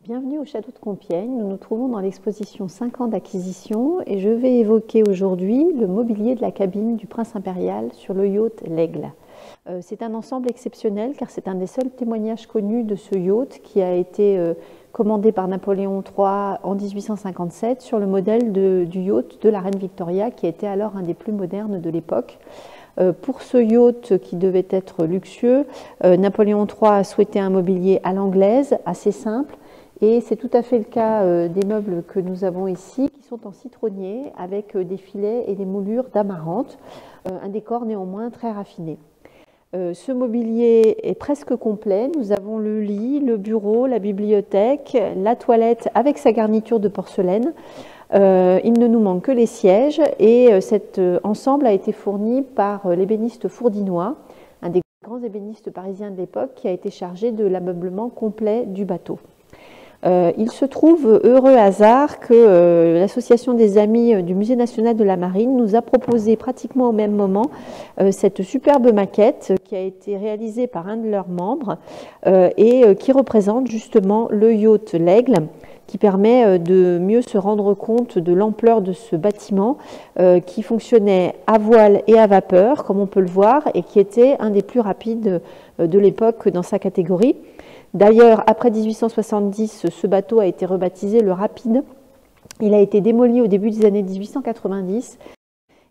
Bienvenue au château de Compiègne. Nous nous trouvons dans l'exposition 5 ans d'acquisition et je vais évoquer aujourd'hui le mobilier de la cabine du prince impérial sur le yacht L'Aigle. C'est un ensemble exceptionnel car c'est un des seuls témoignages connus de ce yacht qui a été commandé par Napoléon III en 1857 sur le modèle du yacht de la reine Victoria qui était alors un des plus modernes de l'époque. Pour ce yacht qui devait être luxueux, Napoléon III a souhaité un mobilier à l'anglaise, assez simple. Et c'est tout à fait le cas des meubles que nous avons ici, qui sont en citronnier avec des filets et des moulures d'amarante, un décor néanmoins très raffiné. Ce mobilier est presque complet. Nous avons le lit, le bureau, la bibliothèque, la toilette avec sa garniture de porcelaine. Il ne nous manque que les sièges et cet ensemble a été fourni par l'ébéniste Fourdinois, un des grands ébénistes parisiens de l'époque qui a été chargé de l'ameublement complet du bateau. Il se trouve, heureux hasard, que l'association des amis du Musée national de la marine nous a proposé pratiquement au même moment cette superbe maquette qui a été réalisée par un de leurs membres et qui représente justement le yacht L'Aigle, qui permet de mieux se rendre compte de l'ampleur de ce bâtiment qui fonctionnait à voile et à vapeur, comme on peut le voir, et qui était un des plus rapides de l'époque dans sa catégorie. D'ailleurs, après 1870, ce bateau a été rebaptisé le Rapide. Il a été démoli au début des années 1890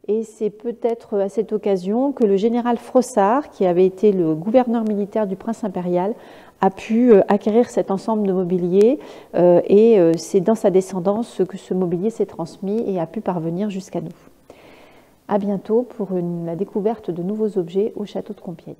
et c'est peut-être à cette occasion que le général Frossard, qui avait été le gouverneur militaire du prince impérial, a pu acquérir cet ensemble de mobilier et c'est dans sa descendance que ce mobilier s'est transmis et a pu parvenir jusqu'à nous. À bientôt pour la découverte de nouveaux objets au château de Compiègne.